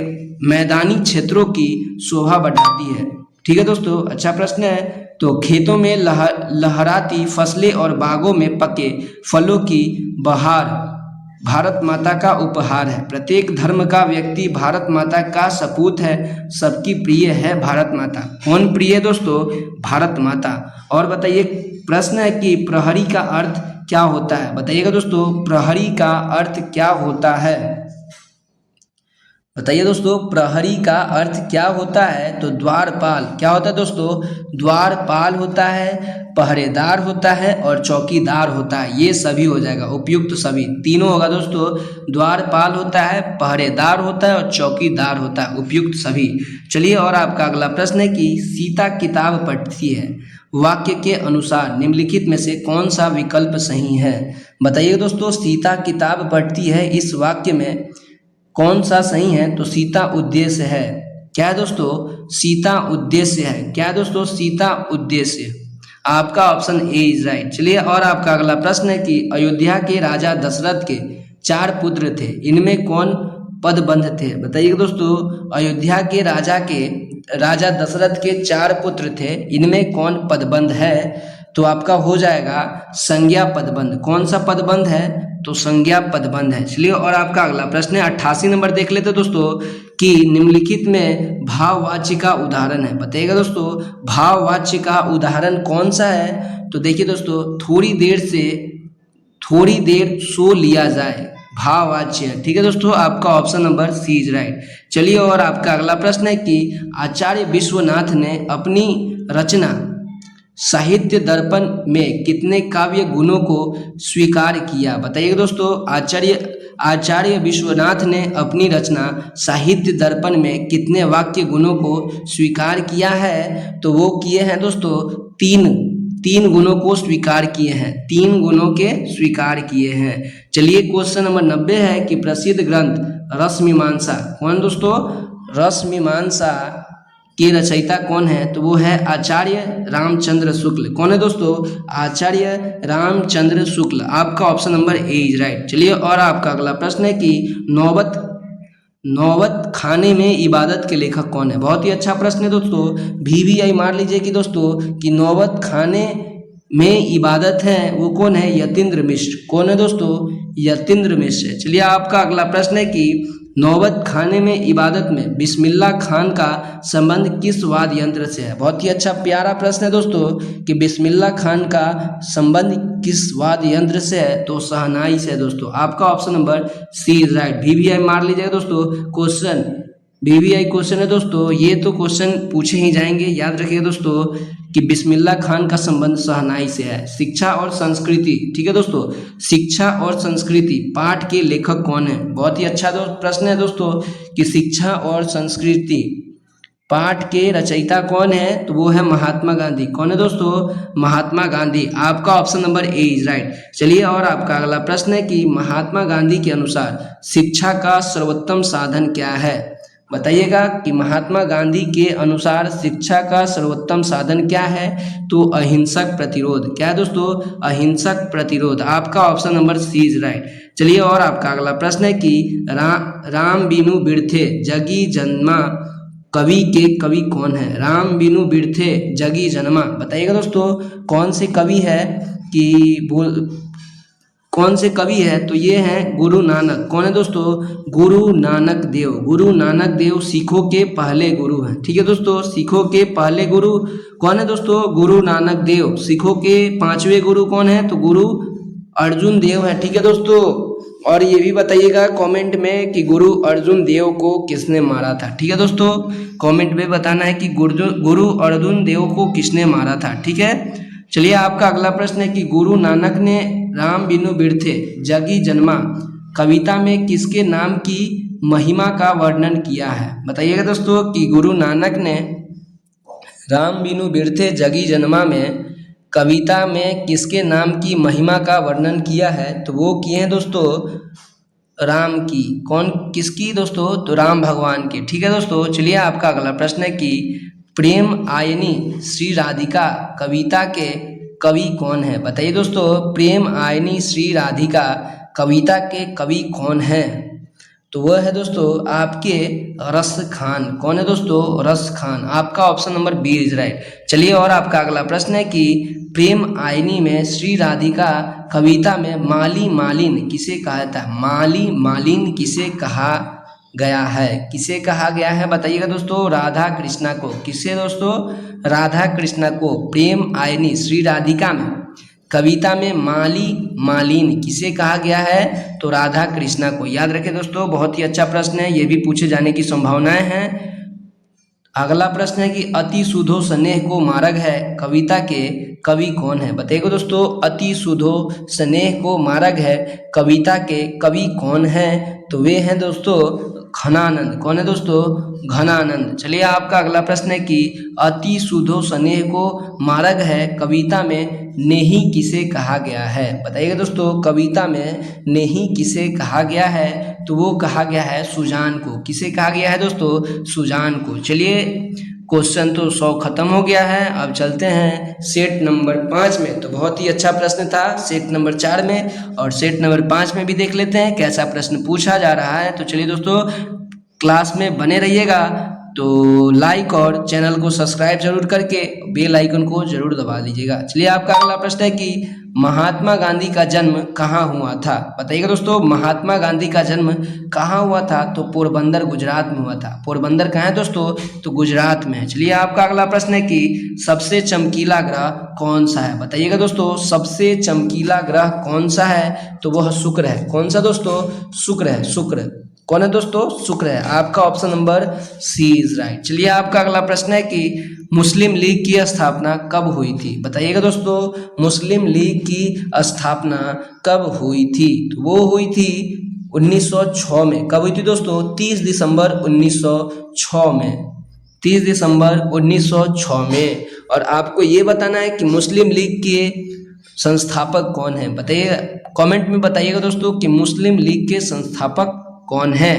मैदानी क्षेत्रों की शोभा बढ़ाती है। ठीक है दोस्तों, अच्छा प्रश्न है। तो खेतों में लहराती फसलें और बागों में पके फलों की बहार भारत माता का उपहार है। प्रत्येक धर्म का व्यक्ति भारत माता का सपूत है, सबकी प्रिय है भारत माता। कौन प्रिय है दोस्तों? भारत माता। और बताइए, प्रश्न है कि प्रहरी का अर्थ क्या होता है? बताइएगा दोस्तों, प्रहरी का अर्थ क्या होता है? बताइए दोस्तों, प्रहरी का अर्थ क्या होता है? तो द्वारपाल। क्या होता है दोस्तों? द्वारपाल होता है, पहरेदार होता है, और चौकीदार होता है। ये सभी हो जाएगा, उपयुक्त सभी तीनों होगा दोस्तों। द्वारपाल होता है, पहरेदार होता है, और चौकीदार होता है, उपयुक्त सभी। चलिए, और आपका अगला प्रश्न है कि सीता किताब पढ़ती है, वाक्य के अनुसार निम्नलिखित में से कौन सा विकल्प सही है? बताइए दोस्तों, सीता किताब पढ़ती है, इस वाक्य में कौन सा सही है? तो सीता उद्देश्य है। क्या है दोस्तों? सीता उद्देश्य है। क्या है दोस्तों? सीता उद्देश्य। आपका ऑप्शन ए इज राइट। चलिए, और आपका अगला प्रश्न है कि अयोध्या के राजा दशरथ के 4 पुत्र थे, इनमें कौन पदबंध थे? बताइए दोस्तों, अयोध्या के राजा दशरथ के 4 पुत्र थे, इनमें कौन पदबंध है? तो आपका हो जाएगा संज्ञा पदबंध। कौन सा पदबंध है? तो संज्ञा पदबंध है। चलिए, और आपका अगला प्रश्न है 88 नंबर देख लेते दोस्तों कि निम्नलिखित में भाववाच्य का उदाहरण है। बताइएगा दोस्तों, भाववाच्य का उदाहरण कौन सा है? तो देखिए दोस्तों, थोड़ी देर सो लिया जाए, भाववाच्य है। ठीक है दोस्तों, आपका option number C is right. चलिए, और आपका अगला प्रश्न है कि आचार्य विश्वनाथ ने अपनी रचना साहित्य दर्पण में कितने काव्य गुणों को स्वीकार किया? बताइए दोस्तों, आचार्य विश्वनाथ ने अपनी रचना साहित्य दर्पण में कितने वाक्य गुणों को स्वीकार किया है? तो वो किए हैं दोस्तों तीन गुणों को स्वीकार किए हैं, 3 गुणों के स्वीकार किए हैं। चलिए, क्वेश्चन नंबर 90 है कि प्रसिद्ध ग्रंथ रसमीमांसा कौन दोस्तों? रसमीमांसा के रचयिता कौन है? तो वो है आचार्य रामचंद्र शुक्ल। कौन है दोस्तों? आचार्य रामचंद्र शुक्ल। आपका option number A is right. चलिए, और आपका अगला प्रश्न है कि नौबत खाने में इबादत के लेखक कौन है? बहुत ही अच्छा प्रश्न है दोस्तों। VVI मार लीजिए कि दोस्तों कि नौबत खाने में इबादत है वो कौन है? यतीन्द्र मिश्र। कौन है दोस्तों? यतीन्द्र मिश्र। चलिए, आपका अगला प्रश्न है कि नौबत खाने में इबादत में बिस्मिल्लाह खान का संबंध किस वाद्य यंत्र से है? बहुत ही अच्छा प्यारा प्रश्न है दोस्तों कि बिस्मिल्लाह खान का संबंध किस वाद्य यंत्र से है? तो शहनाई से है दोस्तों। आपका option number C is right. VVI मार लीजिएगा दोस्तों। क्वेश्चन VVI क्वेश्चन है दोस्तों, ये तो क्वेश्चन पूछे ही जाएंगे। याद रखिएगा दोस्तों कि बिस्मिल्लाह खान का संबंध शहनाई से है। शिक्षा और संस्कृति, ठीक है दोस्तों, शिक्षा और संस्कृति पाठ के लेखक कौन है? बहुत ही अच्छा प्रश्न है दोस्तों कि शिक्षा और संस्कृति पाठ के रचयिता कौन है? तो वो है महात्मा गांधी। कौन है दोस्तों? महात्मा गांधी। आपका option number A is right. चलिए और आपका अगला प्रश्न है कि महात्मा गांधी के अनुसार शिक्षा का सर्वोत्तम साधन क्या है? बताइएगा कि महात्मा गांधी के अनुसार शिक्षा का सर्वोत्तम साधन क्या है? तो अहिंसक प्रतिरोध। क्या है दोस्तों? अहिंसक प्रतिरोध। आपका option number C is right. चलिए और आपका अगला प्रश्न है कि राम बिनु बिरथे जगी जन्मा कवि के कवि कौन है? राम बिनु बिरथे जगी जन्मा। बताइएगा दोस्तों कौन से कवि है कि कौन से कवि है? तो ये हैं गुरु नानक। कौन है दोस्तों? गुरु नानक देव। गुरु नानक देव सिखों के पहले गुरु हैं। ठीक है दोस्तों, सिखों के पहले गुरु कौन है दोस्तों? गुरु नानक देव। सिखों के 5वें गुरु कौन है? तो गुरु अर्जुन देव है। ठीक है दोस्तों, और ये भी बताइएगा कमेंट में कि गुरु अर्जुन देव को किसने मारा था। ठीक है दोस्तों, कमेंट में बताना है कि गुरु अर्जुन देव को किसने मारा था। ठीक है, चलिए आपका अगला प्रश्न है कि गुरु नानक ने राम बिनु बिरथे जगी जन्मा कविता में किसके नाम की महिमा का वर्णन किया है? बताइएगा दोस्तों कि गुरु नानक ने राम बिनु बिरथे जगी जन्मा में कविता में किसके नाम की महिमा का वर्णन किया है? तो वो किए हैं दोस्तों राम की। कौन किसकी दोस्तों? तो राम भगवान की। ठीक है दोस्तों, चलिए आपका अगला प्रश्न है कि प्रेम आयनी श्री राधिका कविता के कवि कौन है? बताइए दोस्तों प्रेम आयनी श्री राधिका कविता के कवि कौन है? तो वह है दोस्तों आपके रस खान। कौन है दोस्तों? रस खान। आपका option number B is right. चलिए और आपका अगला प्रश्न है कि प्रेम आयनी में श्री राधिका कविता में माली मालिन किसे कहा जाता है? माली मालिन किसे कहा गया है? किसे कहा गया है? बताइएगा दोस्तों राधा कृष्णा को। किसे दोस्तों? राधा कृष्णा को। प्रेम आयनी श्री राधिका में कविता में माली मालिन किसे कहा गया है? तो राधा कृष्णा को। याद रखें दोस्तों, बहुत ही अच्छा प्रश्न है, ये भी पूछे जाने की संभावनाएं हैं। अगला प्रश्न है कि अति सुधो स्नेह को मार्ग है कविता के कवि कौन है? बताइएगा दोस्तों अति सुधो स्नेह को मार्ग है कविता के कवि कौन है? तो वे हैं दोस्तों घनानंद। कौन है दोस्तों? घनानंद। चलिए आपका अगला प्रश्न है कि अति सुधो स्नेह को मार्ग है कविता में नेही किसे कहा गया है? बताइएगा दोस्तों कविता में नेही किसे कहा गया है? तो वो कहा गया है सुजान को। किसे कहा गया है दोस्तों? सुजान को। चलिए क्वेश्चन तो 100 खत्म हो गया है। अब चलते हैं सेट नंबर 5 में। तो बहुत ही अच्छा प्रश्न था सेट नंबर 4 में, और सेट नंबर 5 में भी देख लेते हैं कैसा प्रश्न पूछा जा रहा है। तो चलिए दोस्तों क्लास में बने रहिएगा, तो लाइक और चैनल को सब्सक्राइब जरूर करके बेल आइकन को जरूर दबा दीजिएगा। चलिए आपका अगला प्रश्न है कि महात्मा गांधी का जन्म कहाँ हुआ था? बताइएगा दोस्तों महात्मा गांधी का जन्म कहाँ हुआ था? तो पोरबंदर गुजरात में हुआ था। पोरबंदर कहाँ है दोस्तों? तो गुजरात में है। चलिए आपका अगला प्रश्न है कि सबसे चमकीला ग्रह कौन सा है? बताइएगा दोस्तों सबसे चमकीला ग्रह कौन सा है? तो वह शुक्र है। कौन सा दोस्तों? शुक्र है। शुक्र। कौन है दोस्तों? शुक्र है। आपका option number C is right. चलिए आपका अगला प्रश्न है कि मुस्लिम लीग की स्थापना कब हुई थी? बताइएगा दोस्तों मुस्लिम लीग की स्थापना कब हुई थी? तो वो हुई थी 1906 में। कब हुई थी दोस्तों? 30 दिसंबर 1906 में। 30 दिसंबर 1906 में। और आपको ये बताना है कि मुस्लिम लीग के संस्थापक कौन है? बताइएगा कमेंट में बताइएगा दोस्तों कि मुस्लिम लीग के संस्थापक कौन है।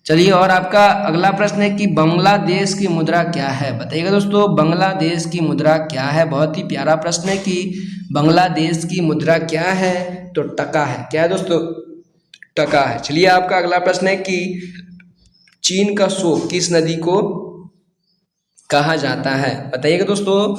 चलिए और आपका अगला प्रश्न है कि बांग्लादेश की मुद्रा क्या है? बताइएगा दोस्तों बांग्लादेश की मुद्रा क्या है? बहुत ही प्यारा प्रश्न है कि बांग्लादेश की मुद्रा क्या है? तो टका है। क्या है दोस्तों? टका है। चलिए आपका अगला प्रश्न है कि चीन का शोक किस नदी को कहा जाता है? बताइएगा दोस्तों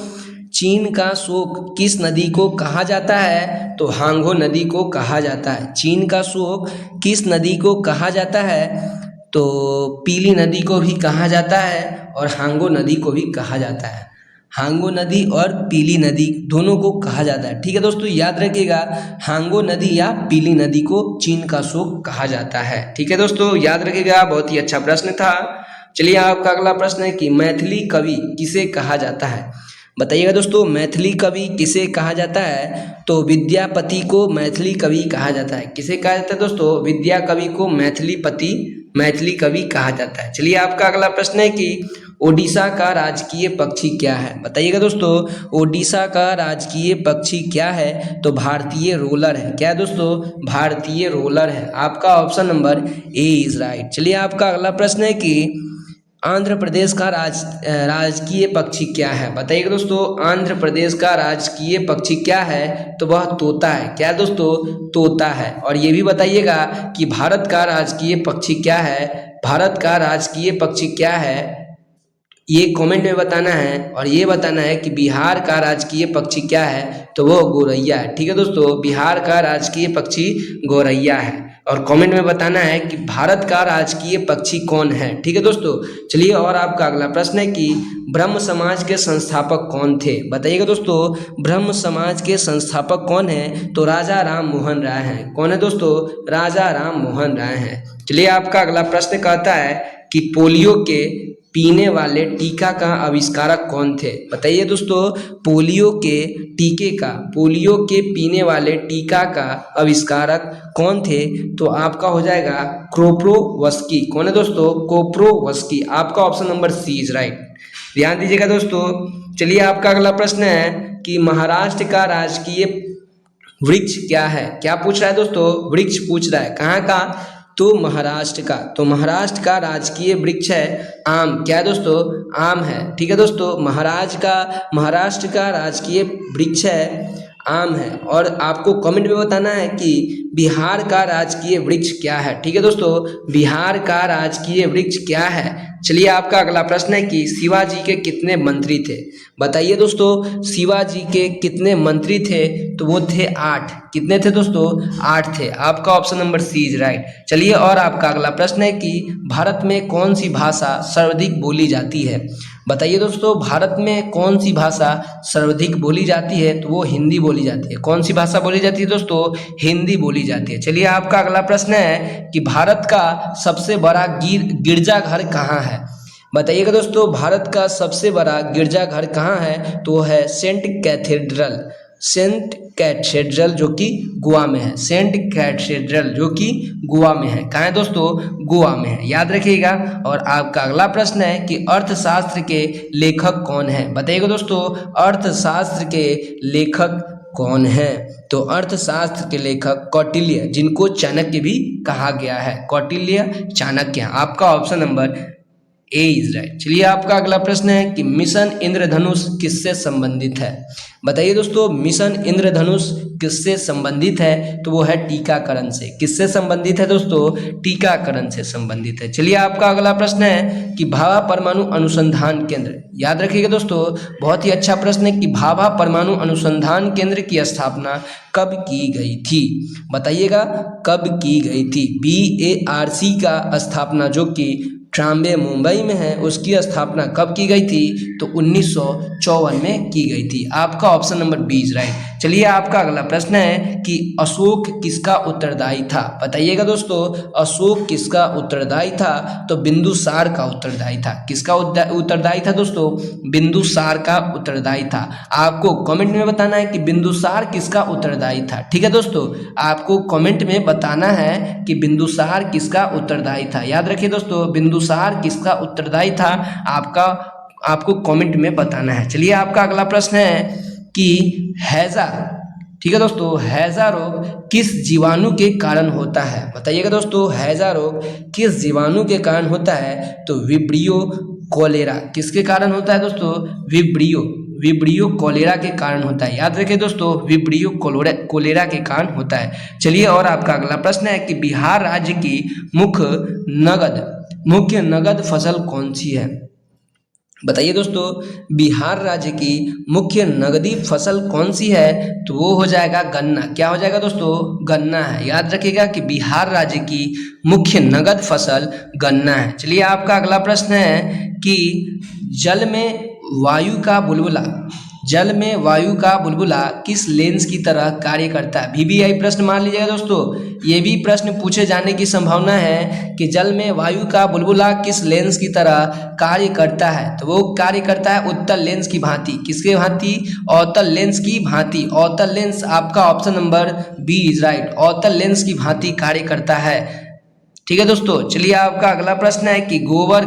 चीन का शोक किस नदी को कहा जाता है? तो हांगो नदी को कहा जाता है। चीन का शोक किस नदी को कहा जाता है? तो पीली नदी को भी कहा जाता है और हांगो नदी को भी कहा जाता है। हांगो नदी और पीली नदी दोनों को कहा जाता है। ठीक है दोस्तों, याद रखिएगा, हांगो नदी या पीली नदी को चीन का शोक कहा जाता है। ठीक है दोस्तों, याद रखिएगा, बहुत ही अच्छा प्रश्न था। चलिए आपका अगला प्रश्न है कि मैथिली कवि किसे कहा जाता है। बताइएगा दोस्तों, मैथिली कवि किसे कहा जाता है। तो विद्यापति को मैथिली कवि कहा जाता है। किसे कहा जाता है दोस्तों, विद्या कवि को मैथिली कवि कहा जाता है। चलिए आपका अगला प्रश्न है कि ओडिशा का राजकीय पक्षी क्या है। बताइएगा दोस्तों, ओडिशा का राजकीय पक्षी क्या है। तो भारतीय रोलर है। क्या है दोस्तों, भारतीय रोलर है। आपका option number A is right. चलिए आपका अगला प्रश्न है कि आंध्र प्रदेश का राजकीय पक्षी क्या है। बताइएगा दोस्तों, आंध्र प्रदेश का राजकीय पक्षी क्या है। तो वह तोता है। क्या है दोस्तों, तोता है। और ये भी बताइएगा कि भारत का राजकीय पक्षी क्या है। भारत का राजकीय पक्षी क्या है, ये कमेंट में बताना है। और ये बताना है कि बिहार का राजकीय पक्षी क्या है। तो वो गौरैया है। ठीक है दोस्तों, बिहार का राजकीय पक्षी गौरैया है। और कमेंट में बताना है कि भारत का राजकीय पक्षी कौन है। ठीक है दोस्तों, चलिए और आपका अगला प्रश्न है कि ब्रह्म समाज के संस्थापक कौन थे। बताइएगा दोस्तों, ब्रह्म समाज के संस्थापक कौन है। तो राजा राम मोहन राय हैं। कौन है दोस्तों, राजा राम मोहन राय हैं। चलिए आपका अगला प्रश्न कहता है कि पोलियो के पीने वाले टीका का आविष्कारक कौन थे। बताइए दोस्तों, पोलियो के पीने वाले टीका का आविष्कारक कौन थे। तो आपका हो जाएगा क्रोप्रोवस्की। कौन है दोस्तों, कोप्रोवस्की। आपका option number C is right. ध्यान दीजिएगा दोस्तों। चलिए आपका अगला प्रश्न है कि महाराष्ट्र का राजकीय वृक्ष क्या है। क्या पूछ रहा है दोस्तों, वृक्ष पूछ रहा है। कहाँ का, तो महाराष्ट्र का। तो महाराष्ट्र का राजकीय वृक्ष है आम। क्या है दोस्तों, आम है। ठीक है दोस्तों, महाराष्ट्र का राजकीय वृक्ष है आम है। और आपको कमेंट में बताना है कि बिहार का राजकीय वृक्ष क्या है। ठीक है दोस्तों, बिहार का राजकीय वृक्ष क्या है। चलिए आपका अगला प्रश्न है कि शिवाजी के कितने मंत्री थे। बताइए दोस्तों, शिवाजी के कितने मंत्री थे। तो वो थे 8। कितने थे दोस्तों, 8 थे। आपका option number C is right. चलिए और आपका अगला प्रश्न है कि भारत में कौन सी भाषा सर्वाधिक बोली जाती है। बताइए दोस्तों, भारत में कौन सी भाषा सर्वाधिक बोली जाती है। तो वो हिंदी बोली जाती है। कौन सी भाषा बोली जाती है दोस्तों, हिंदी बोली जाती है। चलिए आपका अगला प्रश्न है कि भारत का सबसे बड़ा गिरजाघर कहाँ है। बताइएगा दोस्तों, भारत का सबसे बड़ा गिरजाघर कहाँ है। तो है सेंट कैथेड्रल जो कि गोवा में है। सेंट कैथेड्रल जो कि गोवा में है। कहाँ है दोस्तों, गोवा में है। याद रखिएगा। और आपका अगला प्रश्न है कि अर्थशास्त्र के लेखक कौन है। बताइएगा दोस्तों, अर्थशास्त्र के लेखक कौन है। तो अर्थशास्त्र के लेखक कौटिल्य, जिनको चाणक्य भी कहा गया है। कौटिल्य, चाणक्य। आपका option number A is right. चलिए आपका अगला प्रश्न है कि मिशन इंद्रधनुष किससे संबंधित है। बताइए दोस्तों, मिशन इंद्रधनुष किससे संबंधित है। तो वो है टीकाकरण से। किससे संबंधित है दोस्तों, टीकाकरण से संबंधित है। चलिए आपका अगला प्रश्न है कि भाभा परमाणु अनुसंधान केंद्र। याद रखिएगा दोस्तों, बहुत ही अच्छा प्रश्न है कि भाभा परमाणु अनुसंधान केंद्र की स्थापना कब की गई थी। बताइएगा, कब की गई थी। BARC का स्थापना जो कि ट्राम्बे मुंबई में है, उसकी स्थापना कब की गई थी। तो 1954 में की गई थी। आपका option number B is right. चलिए आपका अगला प्रश्न है कि अशोक किसका उत्तरदायी था। बताइएगा दोस्तों, अशोक किसका उत्तरदायी था। तो बिंदुसार का उत्तरदायी था। किसका उत्तरदायी था दोस्तों, बिंदुसार का उत्तरदायी था। आपको कमेंट में बताना है कि बिंदुसार किसका उत्तरदायी था। ठीक है दोस्तों, आपको कमेंट में बताना है कि बिंदुसार किसका उत्तरदायी था। याद रखिए दोस्तों, बिंदुसार किसका उत्तरदायी था, आपको कमेंट में बताना है। चलिए आपका अगला प्रश्न है कि हैजा, ठीक है दोस्तों, हैजा रोग किस जीवाणु के कारण होता है। बताइएगा दोस्तों, हैजा रोग किस जीवाणु के कारण होता है। तो विब्रियो कोलेरा। किसके कारण होता है दोस्तों, विब्रियो कोलेरा के कारण होता है। याद रखिए दोस्तों, विब्रियो कोलेरा के कारण होता है। चलिए और आपका अगला प्रश्न है कि बिहार राज्य की मुख्य नगद फसल कौन सी है। बताइए दोस्तों, बिहार राज्य की मुख्य नगदी फसल कौन सी है? तो वो हो जाएगा गन्ना। क्या हो जाएगा दोस्तों? गन्ना है। याद रखिएगा कि बिहार राज्य की मुख्य नगद फसल गन्ना है। चलिए आपका अगला प्रश्न है कि जल में वायु का बुलबुला जल में वायु का बुलबुला किस लेंस की तरह कार्य करता है? VBI प्रश्न मान लीजिएगा दोस्तों, ये भी प्रश्न पूछे जाने की संभावना है कि जल में वायु का बुलबुला किस लेंस की तरह कार्य करता है? तो वो कार्य करता है उत्तल लेंस की भांति। किसके भांति? अवतल लेंस की भांति। अवतल लेंस आपका option number B is right. अवतल लेंस की भांति कार्य करता है। ठीक है दोस्तों, चलिए आपका अगला प्रश्न है कि गोबर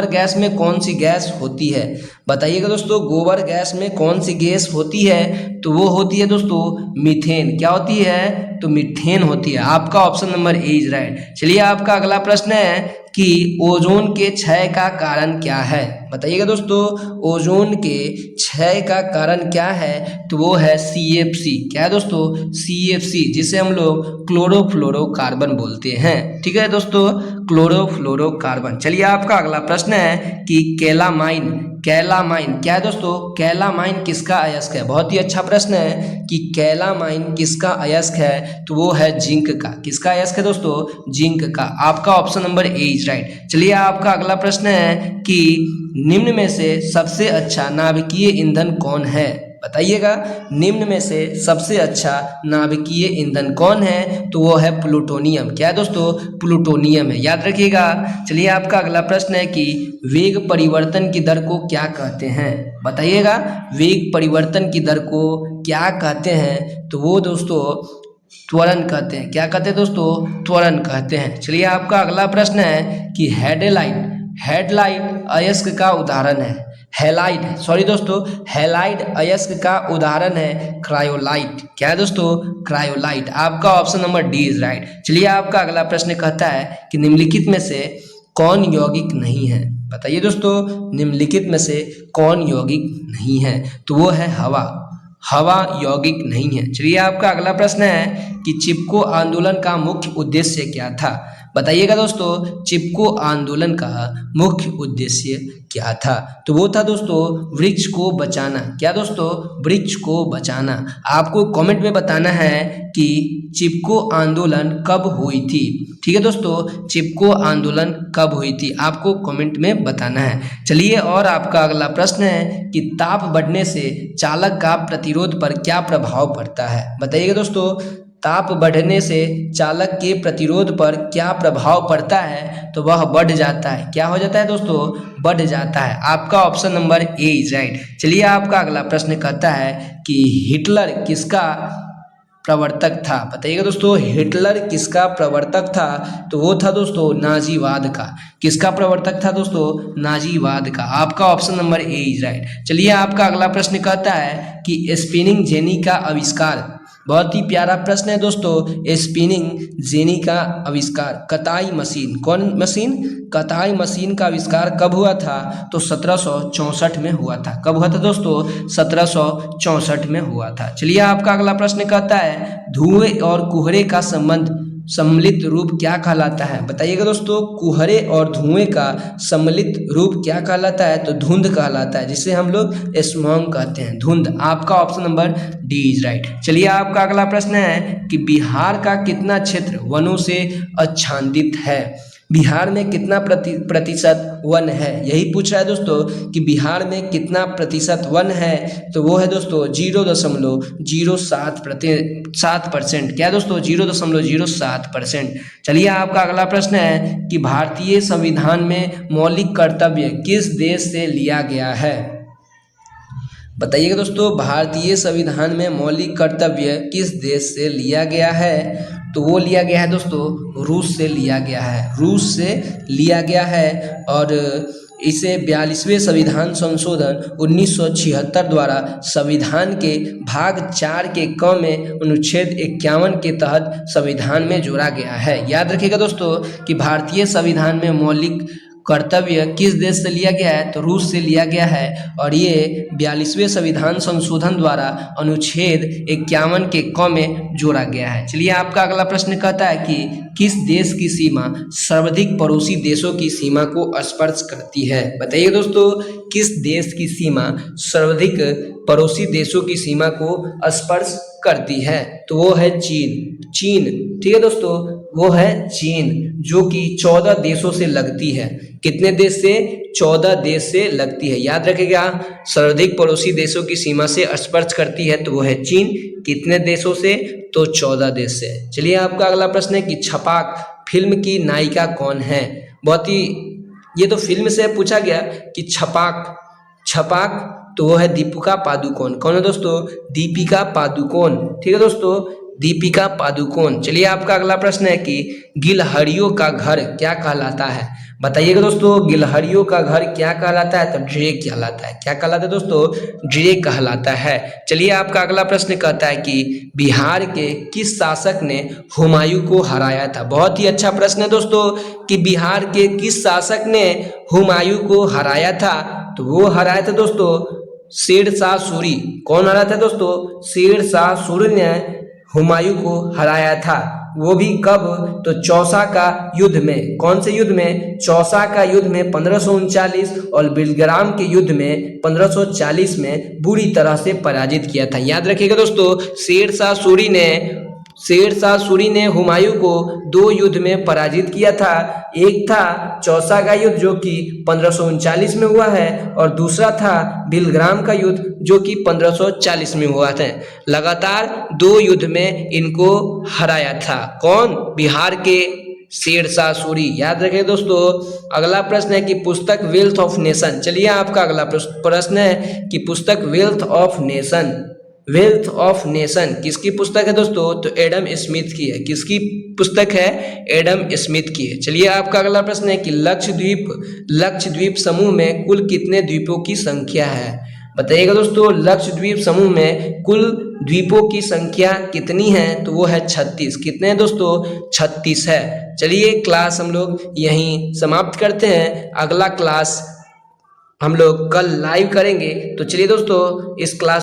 गैस में कौन सी गैस होती है? बताइएगा दोस्तों, गोबर गैस में कौन सी गैस होती है? तो वो होती है दोस्तों मीथेन। क्या होती है? तो मीथेन होती है। आपका option number A is right. चलिए आपका अगला प्रश्न है कि ओजोन के क्षय का कारण क्या है? बताइएगा दोस्तों, ओजोन के क्षय का कारण क्या है? तो वो है CFC। क्या है दोस्तों? CFC, जिसे हम लोग क्लोरोफ्लोरोकार्बन बोलते हैं। ठीक है दोस्तों, क्लोरोफ्लोरोकार्बन। चलिए आपका अगला प्रश्न है कि कैलामाइन क्या है दोस्तों? कैलामाइन किसका अयस्क है? बहुत ही अच्छा प्रश्न है कि कैलामाइन किसका अयस्क है? तो वो है जिंक का। किसका अयस्क है दोस्तों? जिंक का। आपका option number A is right. चलिए आपका अगला प्रश्न है कि निम्न में से सबसे अच्छा नाभिकीय ईंधन कौन है? बताइएगा, निम्न में से सबसे अच्छा नाभिकीय ईंधन कौन है? तो वो है प्लूटोनियम। क्या है दोस्तों? प्लूटोनियम है। याद रखिएगा। चलिए आपका अगला प्रश्न है कि वेग परिवर्तन की दर को क्या कहते हैं? बताइएगा, वेग परिवर्तन की दर को क्या कहते हैं? तो वो दोस्तों त्वरण कहते हैं। क्या कहते हैं दोस्तों? त्वरण कहते हैं। चलिए आपका अगला प्रश्न है कि हेडलाइट अयस्क का उदाहरण है। हैलाइड अयस्क का उदाहरण है क्रायोलाइट। क्या है दोस्तों? क्रायोलाइट। आपका option number D is right. चलिए आपका अगला प्रश्न कहता है कि निम्नलिखित में से कौन यौगिक नहीं है? बताइए दोस्तों, निम्नलिखित में से कौन यौगिक नहीं है? तो वो है हवा यौगिक नहीं है। चलिए आपका अगला प्रश्न है कि चिपको आंदोलन का मुख्य उद्देश्य क्या था? बताइएगा दोस्तों, चिपको आंदोलन का मुख्य उद्देश्य क्या था? तो वो था दोस्तों वृक्ष को बचाना। क्या दोस्तों? वृक्ष को बचाना। आपको कमेंट में बताना है कि चिपको आंदोलन कब हुई थी। ठीक है दोस्तों, चिपको आंदोलन कब हुई थी आपको कमेंट में बताना है। चलिए और आपका अगला प्रश्न है कि ताप बढ़ने से चालक का प्रतिरोध पर क्या प्रभाव पड़ता है? बताइएगा दोस्तों, ताप बढ़ने से चालक के प्रतिरोध पर क्या प्रभाव पड़ता है? तो वह बढ़ जाता है। क्या हो जाता है दोस्तों? बढ़ जाता है। आपका option number A is right. चलिए आपका अगला प्रश्न कहता है कि हिटलर किसका प्रवर्तक था? बताइएगा दोस्तों, हिटलर किसका प्रवर्तक था? तो वो था दोस्तों नाजीवाद का। किसका प्रवर्तक था दोस्तों? नाजीवाद का। आपका option number A is right. चलिए आपका अगला प्रश्न कहता है कि स्पिनिंग जेनी का आविष्कार, बहुत ही प्यारा प्रश्न है दोस्तों, स्पिनिंग जेनी का आविष्कार, कताई मशीन। कौन मशीन? कताई मशीन का आविष्कार कब हुआ था? तो 1764 में हुआ था। कब हुआ था दोस्तों? 1764 में हुआ था। चलिए आपका अगला प्रश्न कहता है धुएं और कोहरे का संबंध सम्मिलित रूप क्या कहलाता है? बताइएगा दोस्तों, कोहरे और धुएं का सम्मिलित रूप क्या कहलाता है? तो धुंध कहलाता है, जिसे हम लोग स्मॉग कहते हैं, धुंध। आपका option number D is right. चलिए आपका अगला प्रश्न है कि बिहार का कितना क्षेत्र वनों से आच्छादित है? बिहार में कितना प्रतिशत वन है? यही पूछ रहा है दोस्तों कि बिहार में कितना प्रतिशत वन है? तो वो है दोस्तों 0.07%। क्या दोस्तों? 0.07%। चलिए आपका अगला प्रश्न है कि भारतीय संविधान में मौलिक कर्तव्य किस देश से लिया गया है? बताइएगा दोस्तों, भारतीय संविधान में मौलिक कर्तव्य किस देश से लिया गया है? तो वो लिया गया है दोस्तों रूस से लिया गया है। रूस से लिया गया है और इसे 42वें संविधान संशोधन 1976 द्वारा संविधान के भाग 4 के क में अनुच्छेद 51 के तहत संविधान में जोड़ा गया है। याद रखिएगा दोस्तों कि भारतीय संविधान में मौलिक कर्तव्य किस देश से लिया गया है? तो रूस से लिया गया है और ये 42वें संविधान संशोधन द्वारा अनुच्छेद 51 के क में जोड़ा गया है। चलिए आपका अगला प्रश्न कहता है कि किस देश की सीमा सर्वाधिक पड़ोसी देशों की सीमा को स्पर्श करती है? बताइए दोस्तों, किस देश की सीमा सर्वाधिक पड़ोसी देशों की सीमा को स्पर्श करती है? तो वो है चीन। चीन, ठीक है दोस्तों, वो है चीन, जो कि 14 देशों से लगती है। कितने देश से? 14 देश से लगती है। याद रखिएगा, सर्वाधिक पड़ोसी देशों की सीमा से स्पर्श करती है तो वो है चीन। कितने देशों से? तो 14 देश से। चलिए आपका अगला प्रश्न है कि छपाक फिल्म की नायिका कौन है? बहुत ही, ये तो फिल्म से पूछा गया कि छपाक, छपाक तो वो है दीपिका पादुकोण। कौन है दोस्तों? दीपिका पादुकोण, ठीक है दोस्तों, दीपिका पादुकोण। चलिए आपका अगला प्रश्न है कि गिलहरियों का घर क्या कहलाता है? बताइएगा दोस्तों, गिलहरियों का घर क्या कहलाता है? तो ड्रेक कहलाता है। क्या कहलाता है दोस्तों? ड्रेक कहलाता है। चलिए आपका अगला प्रश्न कहता है कि बिहार के किस शासक ने हुमायूं को हराया था? बहुत ही अच्छा प्रश्न है दोस्तों कि बिहार के किस शासक ने हुमायूं को हराया था? तो वो हराया था दोस्तों शेरशाह सूरी। कौन हराया था दोस्तों? शेरशाह सूरी ने हुमायूं को हराया था। वो भी कब? तो चौसा का युद्ध में। कौन से युद्ध में? चौसा का युद्ध में 1539 और बिलग्राम के युद्ध में 1540 में बुरी तरह से पराजित किया था। याद रखिएगा दोस्तों, शेरशाह सूरी ने हुमायूं को 2 युद्ध में पराजित किया था। एक था चौसा का युद्ध जो कि 1539 में हुआ है और दूसरा था बिलग्राम का युद्ध जो कि 1540 में हुआ था। लगातार 2 युद्ध में इनको हराया था। कौन? बिहार के शेरशाह सूरी। याद रखें दोस्तों। अगला प्रश्न है कि पुस्तक वेल्थ ऑफ नेशन। चलिए आपका अगला प्रश्न है कि पुस्तक wealth of nation, wealth of nation किसकी पुस्तक है दोस्तों? तो एडम स्मिथ की है। किसकी पुस्तक है? एडम स्मिथ की है। चलिए आपका अगला प्रश्न है कि लक्षद्वीप समूह में कुल कितने द्वीपों की संख्या है? बताइएगा दोस्तों, लक्षद्वीप समूह में कुल द्वीपों की संख्या कितनी है? तो वो है 36। कितने हैं दोस्तों? 36 है। चलिए क्लास हम लोग यहीं समाप्त करते हैं। अगला क्लास हम लोग कल लाइव करेंगे। तो चलिए दोस्तों, इस क्लास